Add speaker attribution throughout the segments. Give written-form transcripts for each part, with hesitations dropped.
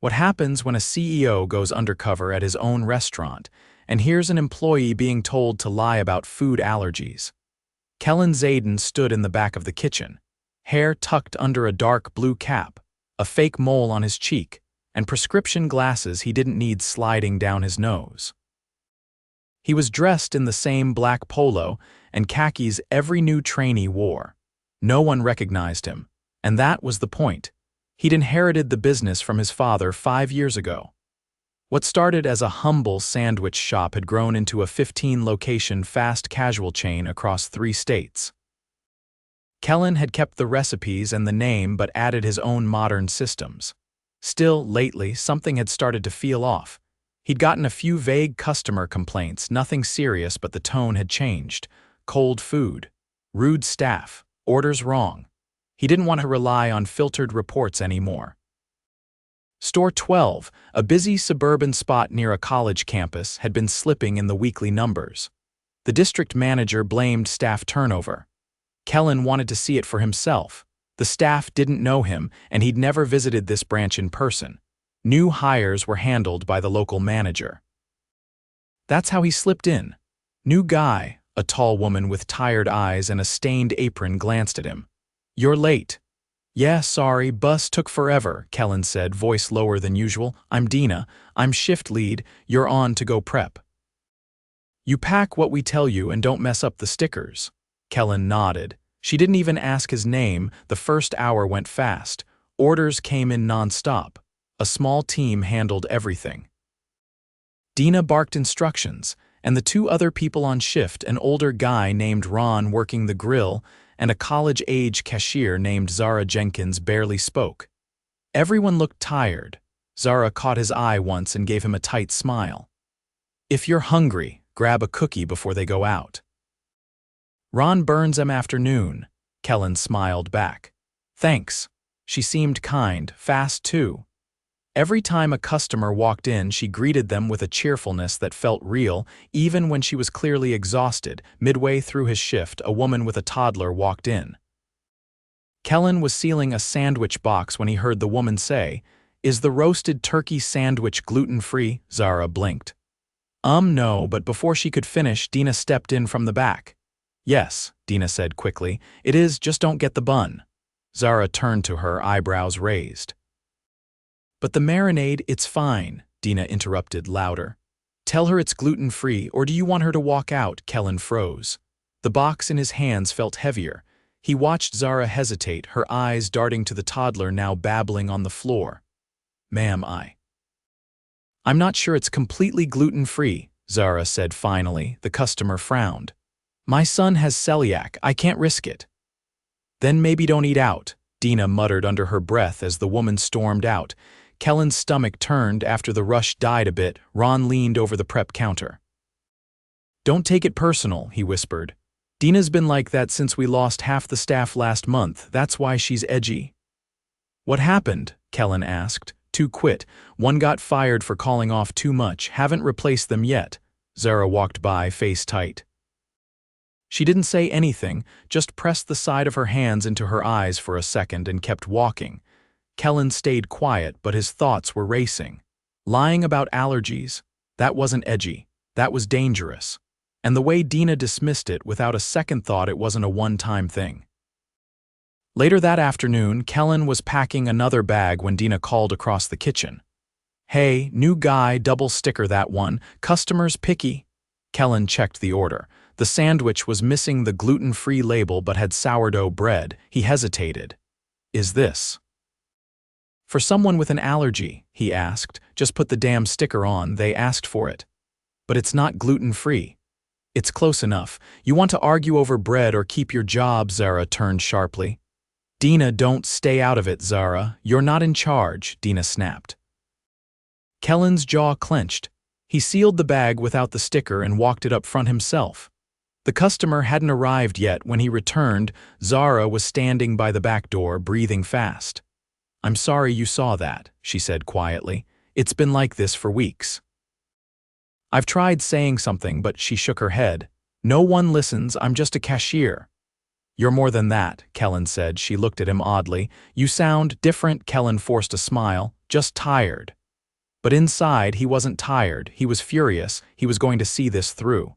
Speaker 1: What happens when a CEO goes undercover at his own restaurant and hears an employee being told to lie about food allergies? Kellan Zayden stood in the back of the kitchen, hair tucked under a dark blue cap, a fake mole on his cheek, and prescription glasses he didn't need sliding down his nose. He was dressed in the same black polo and khakis every new trainee wore. No one recognized him, and that was the point. He'd inherited the business from his father 5 years ago. What started as a humble sandwich shop had grown into a 15-location fast casual chain across 3 states. Kellan had kept the recipes and the name but added his own modern systems. Still, lately, something had started to feel off. He'd gotten a few vague customer complaints, nothing serious, but the tone had changed. Cold food, rude staff, orders wrong. He didn't want to rely on filtered reports anymore. Store 12, a busy suburban spot near a college campus, had been slipping in the weekly numbers. The district manager blamed staff turnover. Kellan wanted to see it for himself. The staff didn't know him, and he'd never visited this branch in person. New hires were handled by the local manager. That's how he slipped in. New guy, a tall woman with tired eyes and a stained apron, glanced at him. "You're late." "Yeah, sorry, bus took forever," Kellan said, voice lower than usual. "I'm Dina. I'm shift lead. You're on to go prep." "You pack what we tell you and don't mess up the stickers." Kellan nodded. She didn't even ask his name. The first hour went fast. Orders came in non-stop. A small team handled everything. Dina barked instructions, and the 2 other people on shift, an older guy named Ron working the grill, and a college-age cashier named Zara Jenkins, barely spoke. Everyone looked tired. Zara caught his eye once and gave him a tight smile. "If you're hungry, grab a cookie before they go out." "Ron burns 'em afternoon," Kellan smiled back. "Thanks." She seemed kind, fast too. Every time a customer walked in, she greeted them with a cheerfulness that felt real, even when she was clearly exhausted. Midway through his shift, a woman with a toddler walked in. Kellan was sealing a sandwich box when he heard the woman say, "Is the roasted turkey sandwich gluten-free?" Zara blinked. No," but before she could finish, Dina stepped in from the back. "Yes," Dina said quickly, "it is, just don't get the bun." Zara turned to her, eyebrows raised. "But the marinade, it's fine," Dina interrupted louder. "Tell her it's gluten-free, or do you want her to walk out?" Kellan froze. The box in his hands felt heavier. He watched Zara hesitate, her eyes darting to the toddler now babbling on the floor. "Ma'am, I'm not sure it's completely gluten-free," Zara said finally. The customer frowned. "My son has celiac, I can't risk it." "Then maybe don't eat out," Dina muttered under her breath as the woman stormed out. Kellan's stomach turned after the rush died a bit. Ron leaned over the prep counter. "Don't take it personal," he whispered. "Dina's been like that since we lost half the staff last month. That's why she's edgy." "What happened?" Kellan asked. "2 quit. 1 got fired for calling off too much. Haven't replaced them yet." Zara walked by, face tight. She didn't say anything, just pressed the side of her hands into her eyes for a second and kept walking. Kellan stayed quiet, but his thoughts were racing. Lying about allergies, that wasn't edgy, that was dangerous. And the way Dina dismissed it without a second thought, it wasn't a one-time thing. Later that afternoon, Kellan was packing another bag when Dina called across the kitchen. "Hey, new guy, double sticker that one, customers picky." Kellan checked the order. The sandwich was missing the gluten-free label but had sourdough bread. He hesitated. "Is this for someone with an allergy?" he asked. "Just put the damn sticker on, they asked for it." "But it's not gluten-free." "It's close enough. You want to argue over bread or keep your job?" Zara turned sharply. "Dina, don't stay out of it, Zara. You're not in charge," Dina snapped. Kellan's jaw clenched. He sealed the bag without the sticker and walked it up front himself. The customer hadn't arrived yet. When he returned, Zara was standing by the back door, breathing fast. "I'm sorry you saw that," she said quietly. "It's been like this for weeks." "I've tried saying something," but she shook her head. "No one listens, I'm just a cashier." You're more than that, Kellan said. She looked at him oddly. You sound different. Kellan forced a smile. Just tired. But inside, he wasn't tired. He was furious. He was going to see this through.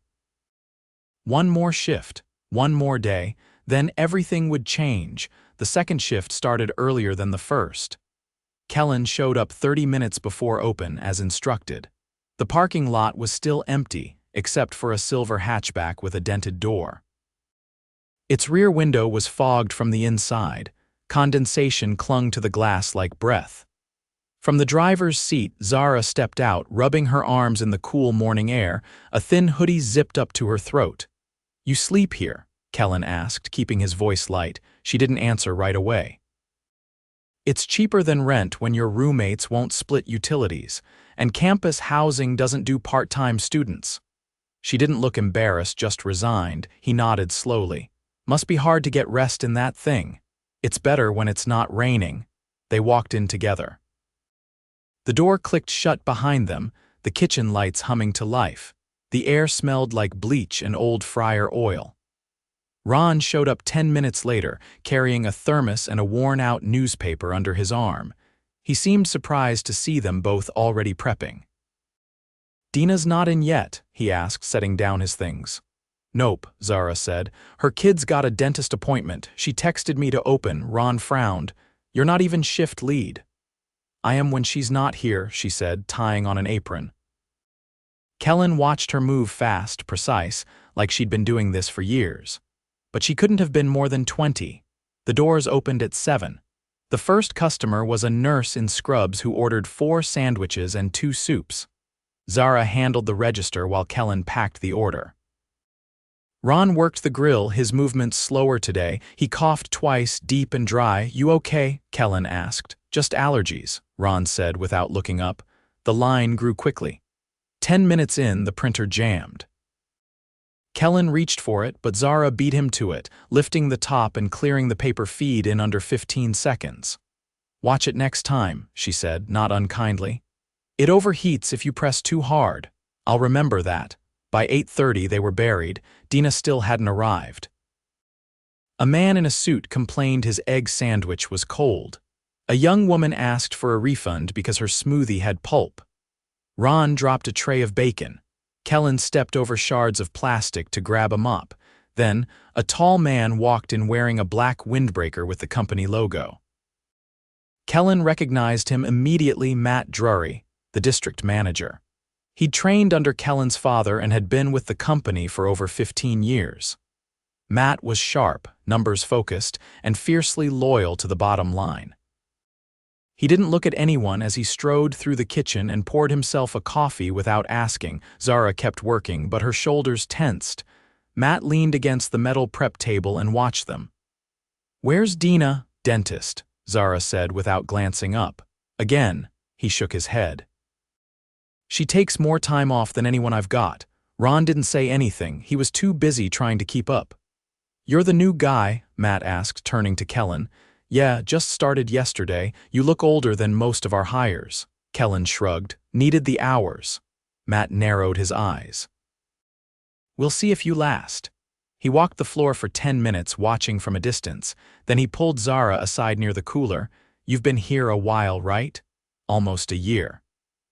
Speaker 1: One more shift, one more day, then everything would change. The second shift started earlier than the first. Kellan showed up 30 minutes before open, as instructed. The parking lot was still empty, except for a silver hatchback with a dented door. Its rear window was fogged from the inside. Condensation clung to the glass like breath. From the driver's seat, Zara stepped out, rubbing her arms in the cool morning air, a thin hoodie zipped up to her throat. You sleep here? Kellan asked, keeping his voice light. She didn't answer right away. It's cheaper than rent when your roommates won't split utilities, and campus housing doesn't do part-time students. She didn't look embarrassed, just resigned. He nodded slowly. Must be hard to get rest in that thing. It's better when it's not raining. They walked in together. The door clicked shut behind them, the kitchen lights humming to life. The air smelled like bleach and old fryer oil. Ron showed up 10 minutes later, carrying a thermos and a worn-out newspaper under his arm. He seemed surprised to see them both already prepping. Dina's not in yet, he asked, setting down his things. Nope, Zara said. Her kid's got a dentist appointment. She texted me to open. Ron frowned. You're not even shift lead. I am when she's not here, she said, tying on an apron. Kellan watched her move fast, precise, like she'd been doing this for years. But she couldn't have been more than 20. The doors opened at 7. The first customer was a nurse in scrubs who ordered 4 sandwiches and 2 soups. Zara handled the register while Kellan packed the order. Ron worked the grill, his movements slower today. He coughed twice, deep and dry. You okay? Kellan asked. Just allergies, Ron said without looking up. The line grew quickly. 10 minutes in, the printer jammed. Kellan reached for it, but Zara beat him to it, lifting the top and clearing the paper feed in under 15 seconds. Watch it next time, she said, not unkindly. It overheats if you press too hard. I'll remember that. By 8:30 they were buried. Dina still hadn't arrived. A man in a suit complained his egg sandwich was cold. A young woman asked for a refund because her smoothie had pulp. Ron dropped a tray of bacon. Kellan stepped over shards of plastic to grab a mop. Then, a tall man walked in wearing a black windbreaker with the company logo. Kellan recognized him immediately. Matt Drury, the district manager. He'd trained under Kellan's father and had been with the company for over 15 years. Matt was sharp, numbers-focused, and fiercely loyal to the bottom line. He didn't look at anyone as he strode through the kitchen and poured himself a coffee without asking. Zara kept working, but her shoulders tensed. Matt leaned against the metal prep table and watched them. Where's Dina? Dentist, Zara said without glancing up. Again, he shook his head. She takes more time off than anyone I've got. Ron didn't say anything. He was too busy trying to keep up. You're the new guy? Matt asked, turning to Kellan. Yeah, just started yesterday. You look older than most of our hires. Kellan shrugged. Needed the hours. Matt narrowed his eyes. We'll see if you last. He walked the floor for 10 minutes, watching from a distance. Then he pulled Zara aside near the cooler. You've been here a while, right? Almost a year.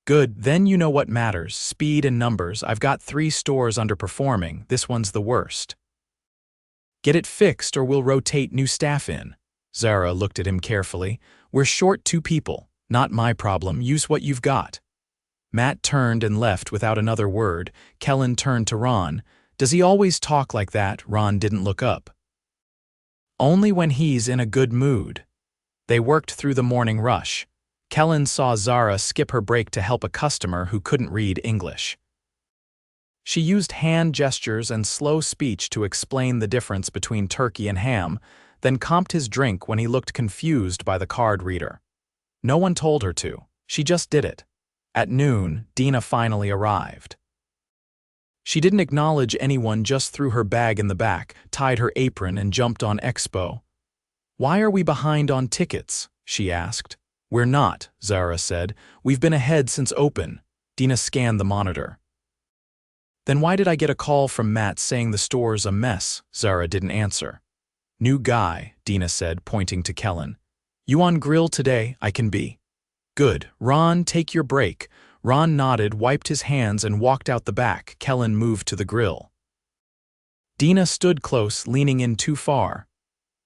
Speaker 1: Good, then you know what matters. Speed and numbers. I've got 3 stores underperforming. This one's the worst. Get it fixed or we'll rotate new staff in. Zara looked at him carefully. We're short 2 people. Not my problem. Use what you've got. Matt turned and left without another word. Kellan turned to Ron. Does he always talk like that? Ron didn't look up. Only when he's in a good mood. They worked through the morning rush. Kellan saw Zara skip her break to help a customer who couldn't read English. She used hand gestures and slow speech to explain the difference between turkey and ham, then comped his drink when he looked confused by the card reader. No one told her to. She just did it. At noon, Dina finally arrived. She didn't acknowledge anyone, just threw her bag in the back, tied her apron, and jumped on Expo. Why are we behind on tickets? She asked. We're not, Zara said. We've been ahead since open. Dina scanned the monitor. Then why did I get a call from Matt saying the store's a mess? Zara didn't answer. New guy, Dina said, pointing to Kellan. You on grill today? I can be. Good. Ron, take your break. Ron nodded, wiped his hands, and walked out the back. Kellan moved to the grill. Dina stood close, leaning in too far.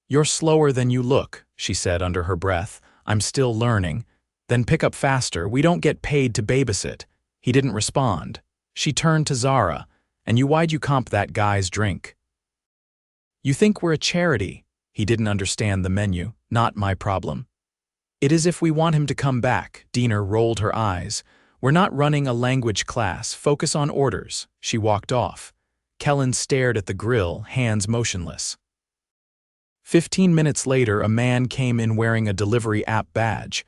Speaker 1: You're slower than you look, she said under her breath. I'm still learning. Then pick up faster. We don't get paid to babysit. He didn't respond. She turned to Zara. And why'd you comp that guy's drink? You think we're a charity. He didn't understand the menu. Not my problem. It is if we want him to come back. Dina rolled her eyes. We're not running a language class. Focus on orders. She walked off. Kellan stared at the grill, hands motionless. 15 minutes later, a man came in wearing a delivery app badge.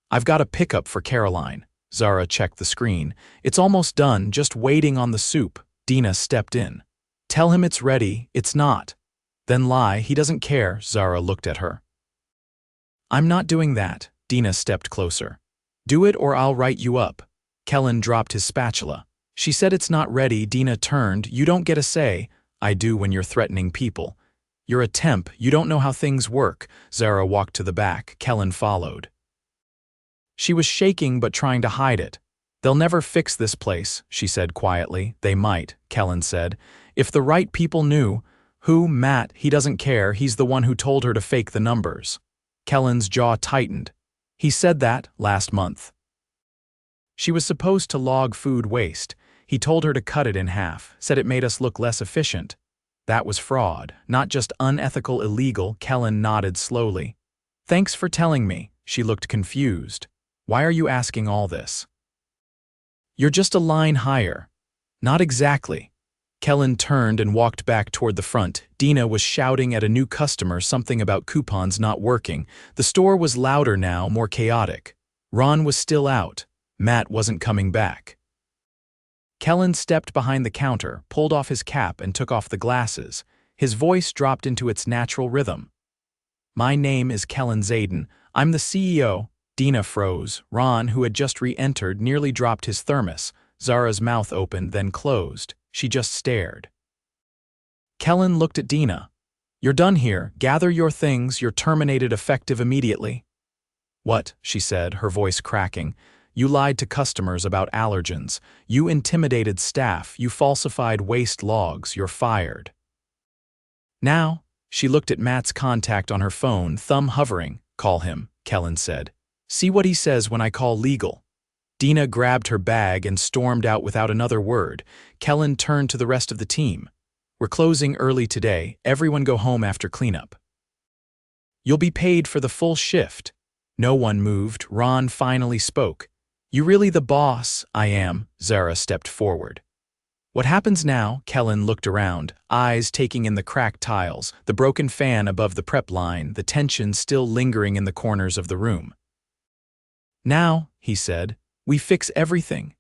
Speaker 1: I've got a pickup for Caroline. Zara checked the screen. It's almost done, just waiting on the soup. Dina stepped in. Tell him it's ready. It's not. Then lie, he doesn't care. Zara looked at her. I'm not doing that. Dina stepped closer. Do it or I'll write you up. Kellan dropped his spatula. She said it's not ready. Dina turned. You don't get a say. I do when you're threatening people. You're a temp. You don't know how things work. Zara walked to the back. Kellan followed. She was shaking but trying to hide it. They'll never fix this place, she said quietly. They might, Kellan said. If the right people knew. Who? Matt. He doesn't care. He's the one who told her to fake the numbers. Kellan's jaw tightened. He said that last month. She was supposed to log food waste. He told her to cut it in half, said it made us look less efficient. That was fraud, not just unethical, illegal. Kellan nodded slowly. Thanks for telling me. She looked confused. Why are you asking all this? You're just a line higher. Not exactly. Kellan turned and walked back toward the front. Dina was shouting at a new customer something about coupons not working. The store was louder now, more chaotic. Ron was still out. Matt wasn't coming back. Kellan stepped behind the counter, pulled off his cap, and took off the glasses. His voice dropped into its natural rhythm. My name is Kellan Zayden. I'm the CEO. Dina froze. Ron, who had just re-entered, nearly dropped his thermos. Zara's mouth opened, then closed. She just stared. Kellan looked at Dina. You're done here. Gather your things. You're terminated effective immediately. What? She said, her voice cracking. You lied to customers about allergens. You intimidated staff. You falsified waste logs. You're fired. Now, she looked at Matt's contact on her phone, thumb hovering. Call him, Kellan said. See what he says when I call legal. Dina grabbed her bag and stormed out without another word. Kellan turned to the rest of the team. We're closing early today. Everyone go home after cleanup. You'll be paid for the full shift. No one moved. Ron finally spoke. You really the boss? I am. Zara stepped forward. What happens now? Kellan looked around, eyes taking in the cracked tiles, the broken fan above the prep line, the tension still lingering in the corners of the room. Now, he said, we fix everything.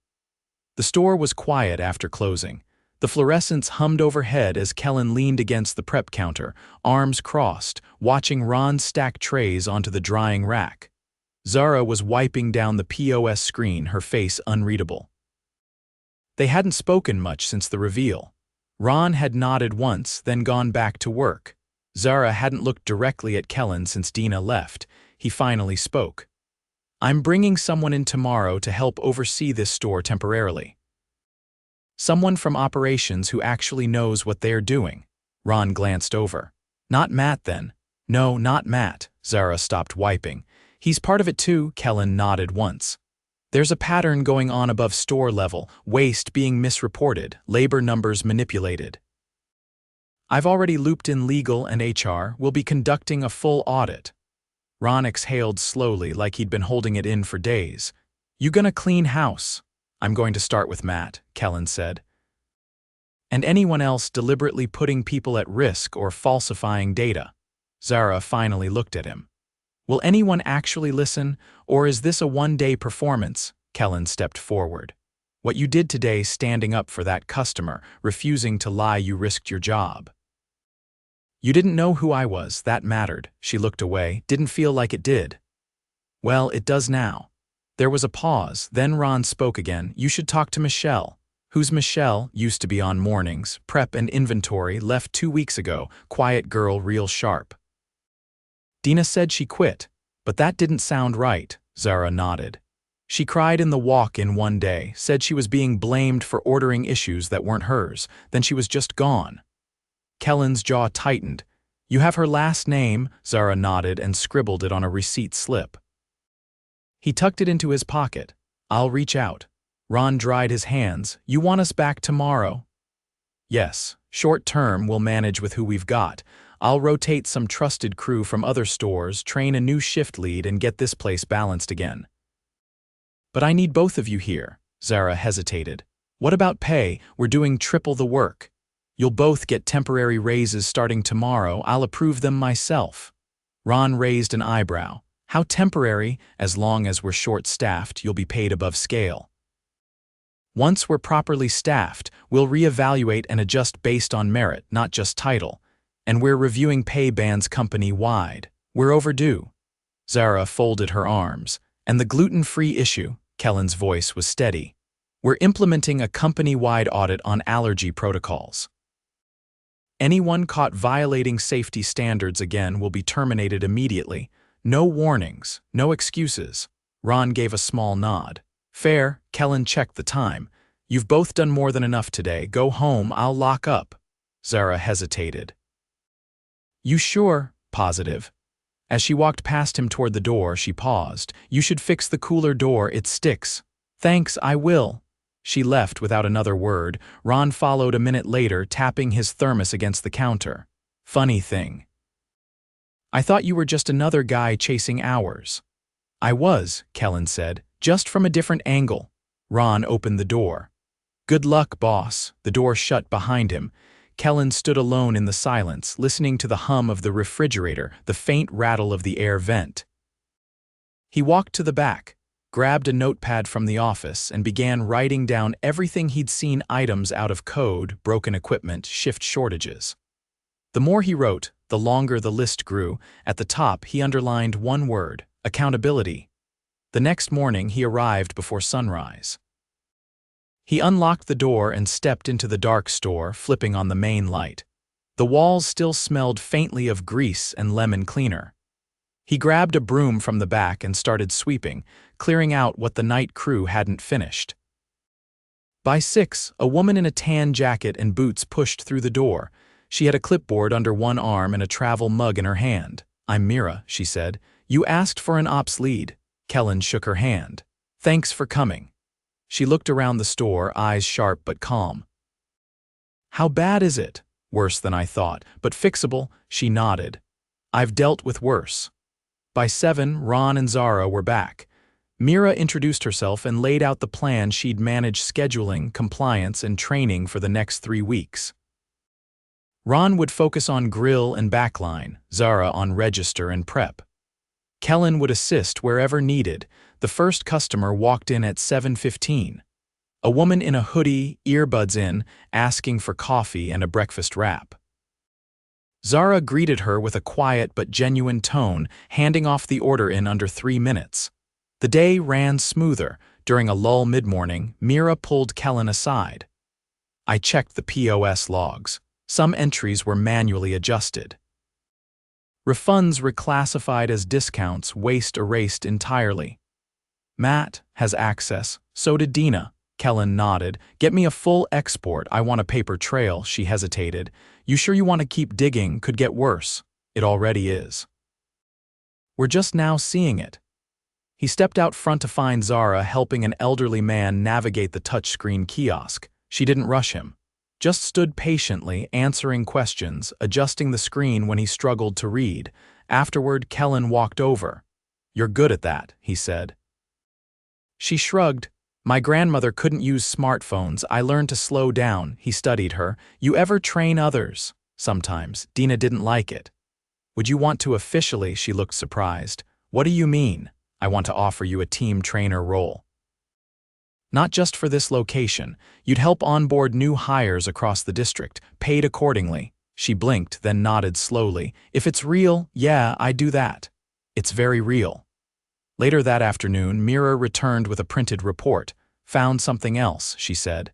Speaker 1: The store was quiet after closing. The fluorescents hummed overhead as Kellan leaned against the prep counter, arms crossed, watching Ron stack trays onto the drying rack. Zara was wiping down the POS screen, her face unreadable. They hadn't spoken much since the reveal. Ron had nodded once, then gone back to work. Zara hadn't looked directly at Kellan since Dina left. He finally spoke. I'm bringing someone in tomorrow to help oversee this store temporarily. Someone from operations who actually knows what they're doing. Ron glanced over. Not Matt, then. No, not Matt. Zara stopped wiping. He's part of it too. Kellan nodded once. There's a pattern going on above store level, waste being misreported, labor numbers manipulated. I've already looped in legal and HR. We'll be conducting a full audit. Ron exhaled slowly like he'd been holding it in for days. You gonna clean house? I'm going to start with Matt, Kellan said. And anyone else deliberately putting people at risk or falsifying data. Zara finally looked at him. Will anyone actually listen, or is this a one-day performance? Kellan stepped forward. What you did today standing up for that customer, refusing to lie, you risked your job. You didn't know who I was, that mattered. She looked away, didn't feel like it did. Well, it does now. There was a pause, then Ron spoke again. You should talk to Michelle. Who's Michelle, used to be on mornings, prep and inventory, left 2 weeks ago, quiet girl real sharp. Dina said she quit, but that didn't sound right, Zara nodded. She cried in the walk-in one day, said she was being blamed for ordering issues that weren't hers, then she was just gone. Kellan's jaw tightened. You have her last name, Zara nodded and scribbled it on a receipt slip. He tucked it into his pocket. I'll reach out. Ron dried his hands. You want us back tomorrow? Yes, short term we'll manage with who we've got. I'll rotate some trusted crew from other stores, train a new shift lead and get this place balanced again. But I need both of you here, Zara hesitated. What about pay? We're doing triple the work. You'll both get temporary raises starting tomorrow. I'll approve them myself. Ron raised an eyebrow. How temporary? As long as we're short-staffed, you'll be paid above scale. Once we're properly staffed, we'll reevaluate and adjust based on merit, not just title. And we're reviewing pay bands company-wide. We're overdue. Zara folded her arms. And the gluten-free issue, Kellan's voice was steady. We're implementing a company-wide audit on allergy protocols. Anyone caught violating safety standards again will be terminated immediately. No warnings, no excuses. Ron gave a small nod. Fair, Kellan checked the time. You've both done more than enough today. Go home, I'll lock up. Zara hesitated. You sure? Positive. As she walked past him toward the door, she paused. You should fix the cooler door, it sticks. Thanks, I will. She left without another word. Ron followed a minute later, tapping his thermos against the counter. Funny thing. I thought you were just another guy chasing hours. I was, Kellan said, just from a different angle. Ron opened the door. Good luck, boss. The door shut behind him. Kellan stood alone in the silence, listening to the hum of the refrigerator, the faint rattle of the air vent. He walked to the back, grabbed a notepad from the office, and began writing down everything he'd seen: items out of code, broken equipment, shift shortages. The more he wrote, the longer the list grew. At the top, he underlined one word: accountability. The next morning, he arrived before sunrise. He unlocked the door and stepped into the dark store, flipping on the main light. The walls still smelled faintly of grease and lemon cleaner. He grabbed a broom from the back and started sweeping, clearing out what the night crew hadn't finished. By 6, a woman in a tan jacket and boots pushed through the door. She had a clipboard under one arm and a travel mug in her hand. I'm Mira, she said. You asked for an ops lead. Kellan shook her hand. Thanks for coming. She looked around the store, eyes sharp but calm. How bad is it? Worse than I thought, but fixable, she nodded. I've dealt with worse. By 7, Ron and Zara were back. Mira introduced herself and laid out the plan she'd manage scheduling, compliance, and training for the next 3 weeks. Ron would focus on grill and backline, Zara on register and prep. Kellan would assist wherever needed. The first customer walked in at 7:15. A woman in a hoodie, earbuds in, asking for coffee and a breakfast wrap. Zara greeted her with a quiet but genuine tone, handing off the order in under 3 minutes. The day ran smoother. During a lull mid-morning, Mira pulled Kellan aside. I checked the POS logs. Some entries were manually adjusted. Refunds reclassified as discounts, waste erased entirely. Matt has access, so did Dina. Kellan nodded. Get me a full export, I want a paper trail, she hesitated. You sure you want to keep digging? Could get worse. It already is. We're just now seeing it. He stepped out front to find Zara helping an elderly man navigate the touchscreen kiosk. She didn't rush him. Just stood patiently, answering questions, adjusting the screen when he struggled to read. Afterward, Kellan walked over. You're good at that, he said. She shrugged. My grandmother couldn't use smartphones. I learned to slow down, he studied her. You ever train others? Sometimes. Dina didn't like it. Would you want to officially? She looked surprised. What do you mean? I want to offer you a team trainer role. Not just for this location. You'd help onboard new hires across the district, paid accordingly. She blinked, then nodded slowly. If it's real, yeah, I'd do that. It's very real. Later that afternoon, Mira returned with a printed report. Found something else, she said.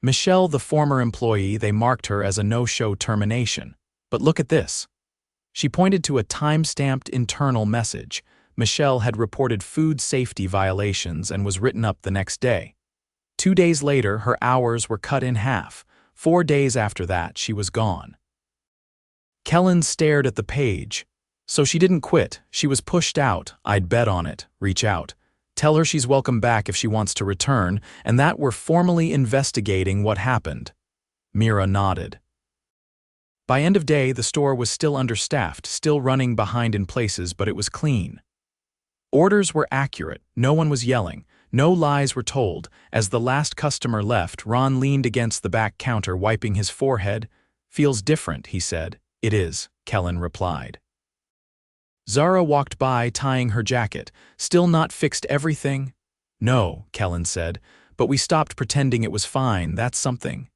Speaker 1: Michelle, the former employee, they marked her as a no-show termination. But look at this. She pointed to a time-stamped internal message. Michelle had reported food safety violations and was written up the next day. 2 days later, her hours were cut in half. 4 days after that, she was gone. Kellan stared at the page. So she didn't quit. She was pushed out. I'd bet on it. Reach out. Tell her she's welcome back if she wants to return, and that we're formally investigating what happened. Mira nodded. By end of day, the store was still understaffed, still running behind in places, but it was clean. Orders were accurate. No one was yelling. No lies were told. As the last customer left, Ron leaned against the back counter, wiping his forehead. Feels different, he said. It is, Kellan replied. Zara walked by, tying her jacket. Still not fixed everything? No, Kellan said, but we stopped pretending it was fine, that's something.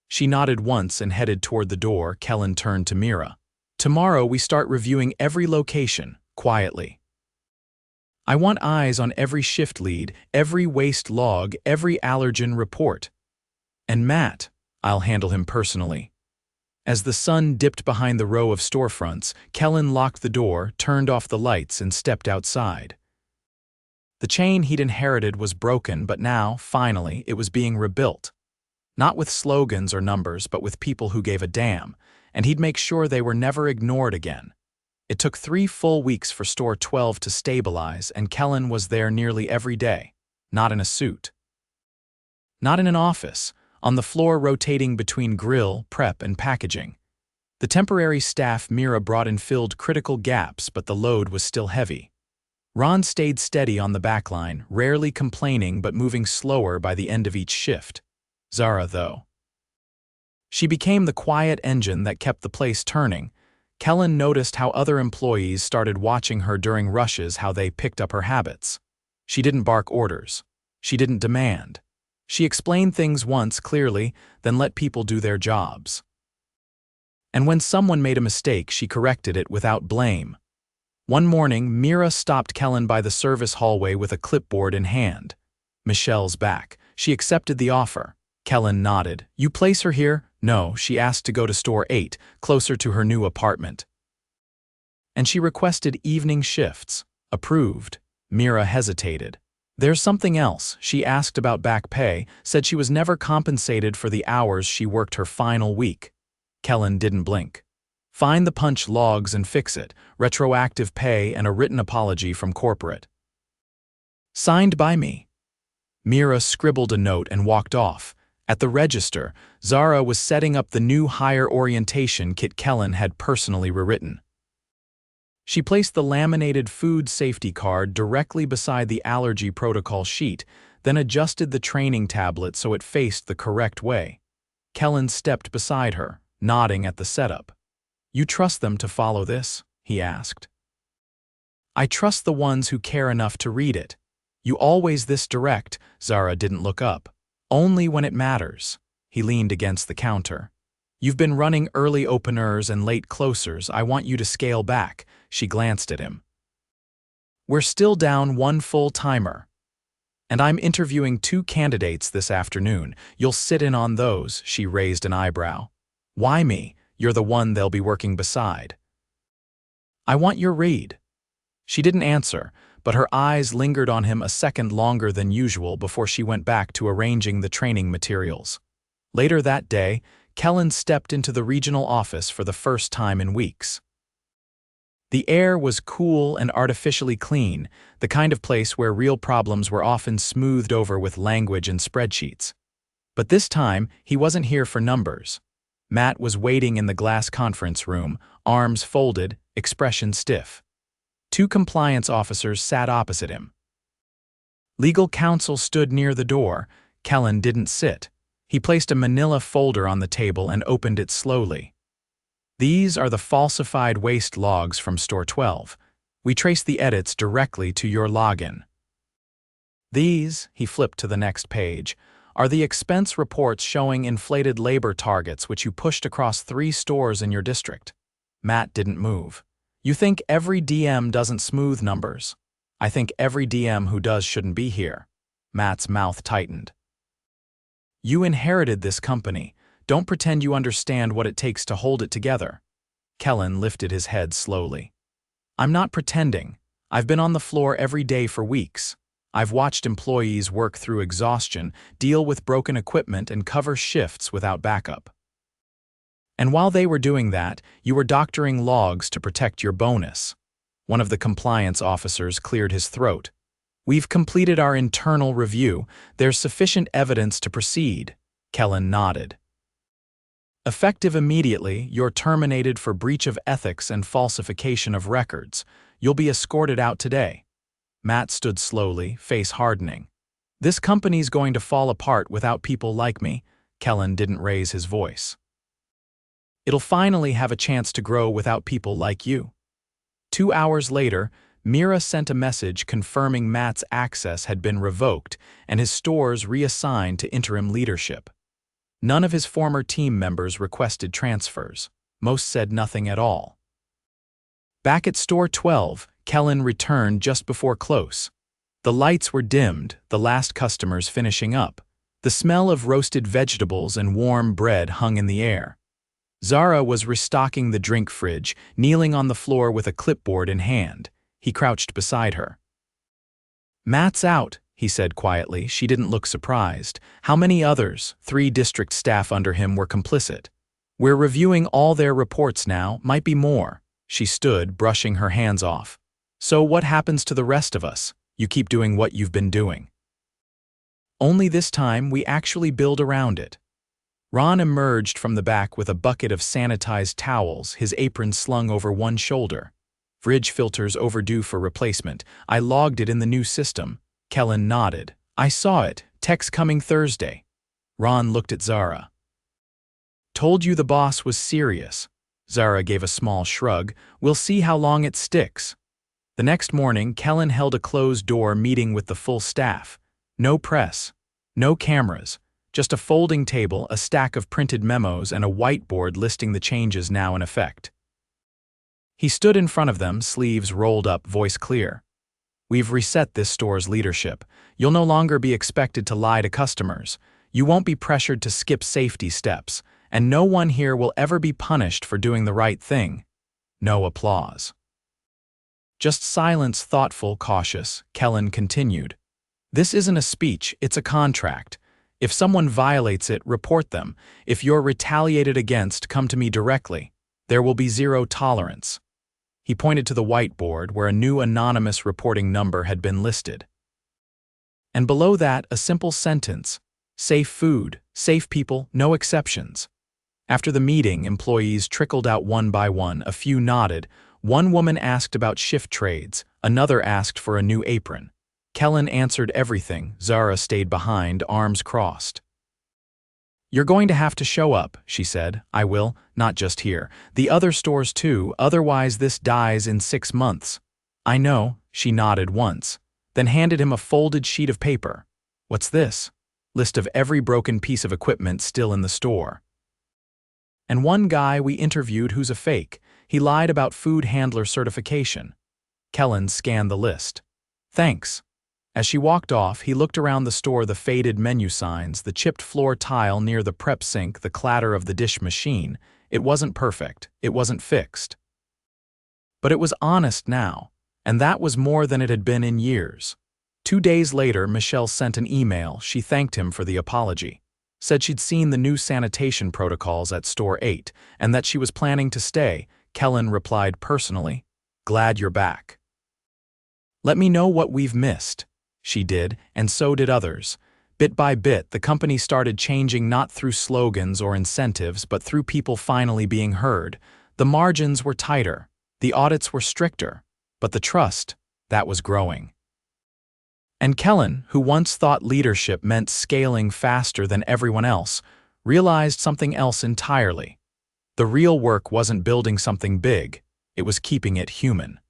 Speaker 1: She nodded once and headed toward the door. Kellan turned to Mira. Tomorrow we start reviewing every location, quietly. I want eyes on every shift lead, every waste log, every allergen report. And Matt, I'll handle him personally. As the sun dipped behind the row of storefronts, Kellan locked the door, turned off the lights, and stepped outside. The chain he'd inherited was broken, but now, finally, it was being rebuilt. Not with slogans or numbers, but with people who gave a damn, and he'd make sure they were never ignored again. It took 3 full weeks for Store 12 to stabilize, and Kellan was there nearly every day, not in a suit. Not in an office. On the floor rotating between grill, prep, and packaging. The temporary staff Mira brought in filled critical gaps, but the load was still heavy. Ron stayed steady on the backline, rarely complaining but moving slower by the end of each shift. Zara, though. She became the quiet engine that kept the place turning. Kellan noticed how other employees started watching her during rushes, how they picked up her habits. She didn't bark orders. She didn't demand. She explained things once clearly, then let people do their jobs. And when someone made a mistake, she corrected it without blame. One morning, Mira stopped Kellan by the service hallway with a clipboard in hand. Michelle's back. She accepted the offer. Kellan nodded. You place her here? No, she asked to go to Store 8, closer to her new apartment. And she requested evening shifts. Approved. Mira hesitated. There's something else. She asked about back pay, said she was never compensated for the hours she worked her final week. Kellan didn't blink. Find the punch logs and fix it. Retroactive pay and a written apology from corporate. Signed by me. Mira scribbled a note and walked off. At the register, Zara was setting up the new hire orientation kit Kellan had personally rewritten. She placed the laminated food safety card directly beside the allergy protocol sheet, then adjusted the training tablet so it faced the correct way. Kellan stepped beside her, nodding at the setup. You trust them to follow this? He asked. I trust the ones who care enough to read it. You always this direct? Zara didn't look up. Only when it matters. He leaned against the counter. You've been running early openers and late closers. I want you to scale back. She glanced at him. We're still down 1 full-timer. And I'm interviewing 2 candidates this afternoon. You'll sit in on those, she raised an eyebrow. Why me? You're the one they'll be working beside. I want your read. She didn't answer, but her eyes lingered on him a second longer than usual before she went back to arranging the training materials. Later that day, Kellan stepped into the regional office for the first time in weeks. The air was cool and artificially clean, the kind of place where real problems were often smoothed over with language and spreadsheets. But this time, he wasn't here for numbers. Matt was waiting in the glass conference room, arms folded, expression stiff. 2 compliance officers sat opposite him. Legal counsel stood near the door. Kellan didn't sit. He placed a manila folder on the table and opened it slowly. These are the falsified waste logs from Store 12. We trace the edits directly to your login. These, he flipped to the next page, are the expense reports showing inflated labor targets which you pushed across 3 stores in your district. Matt didn't move. You think every DM doesn't smooth numbers. I think every DM who does shouldn't be here. Matt's mouth tightened. You inherited this company. Don't pretend you understand what it takes to hold it together. Kellan lifted his head slowly. I'm not pretending. I've been on the floor every day for weeks. I've watched employees work through exhaustion, deal with broken equipment, and cover shifts without backup. And while they were doing that, you were doctoring logs to protect your bonus. One of the compliance officers cleared his throat. We've completed our internal review. There's sufficient evidence to proceed. Kellan nodded. Effective immediately, you're terminated for breach of ethics and falsification of records. You'll be escorted out today. Matt stood slowly, face hardening. This company's going to fall apart without people like me. Kellan didn't raise his voice. It'll finally have a chance to grow without people like you. 2 hours later, Mira sent a message confirming Matt's access had been revoked and his stores reassigned to interim leadership. None of his former team members requested transfers. Most said nothing at all. Back at Store 12, Kellan returned just before close. The lights were dimmed, the last customers finishing up. The smell of roasted vegetables and warm bread hung in the air. Zara was restocking the drink fridge, kneeling on the floor with a clipboard in hand. He crouched beside her. Matt's out, he said quietly. She didn't look surprised. How many others, 3 district staff under him, were complicit? We're reviewing all their reports now, might be more. She stood, brushing her hands off. So what happens to the rest of us? You keep doing what you've been doing. Only this time we actually build around it. Ron emerged from the back with a bucket of sanitized towels, his apron slung over one shoulder. Fridge filters overdue for replacement. I logged it in the new system. Kellan nodded. I saw it. Text coming Thursday. Ron looked at Zara. Told you the boss was serious. Zara gave a small shrug. We'll see how long it sticks. The next morning, Kellan held a closed-door meeting with the full staff. No press. No cameras. Just a folding table, a stack of printed memos, and a whiteboard listing the changes now in effect. He stood in front of them, sleeves rolled up, voice clear. We've reset this store's leadership. You'll no longer be expected to lie to customers. You won't be pressured to skip safety steps, and no one here will ever be punished for doing the right thing. No applause. Just silence, thoughtful, cautious. Kellan continued. This isn't a speech, it's a contract. If someone violates it, report them. If you're retaliated against, come to me directly. There will be 0 tolerance. He pointed to the whiteboard where a new anonymous reporting number had been listed. And below that, a simple sentence. Safe food, safe people, no exceptions. After the meeting, employees trickled out one by one. A few nodded. One woman asked about shift trades. Another asked for a new apron. Kellan answered everything. Zara stayed behind, arms crossed. You're going to have to show up, she said. I will, not just here. The other stores too, otherwise this dies in 6 months. I know, she nodded once, then handed him a folded sheet of paper. What's this? List of every broken piece of equipment still in the store. And one guy we interviewed who's a fake. He lied about food handler certification. Kellan scanned the list. Thanks. As she walked off, he looked around the store, the faded menu signs, the chipped floor tile near the prep sink, the clatter of the dish machine. It wasn't perfect. It wasn't fixed. But it was honest now, and that was more than it had been in years. 2 days later, Michelle sent an email. She thanked him for the apology. Said she'd seen the new sanitation protocols at Store 8, and that she was planning to stay. Kellan replied personally, Glad you're back. Let me know what we've missed. She did, and so did others. Bit by bit, the company started changing, not through slogans or incentives, but through people finally being heard. The margins were tighter, the audits were stricter, but the trust, that was growing. And Kellan, who once thought leadership meant scaling faster than everyone else, realized something else entirely. The real work wasn't building something big, it was keeping it human.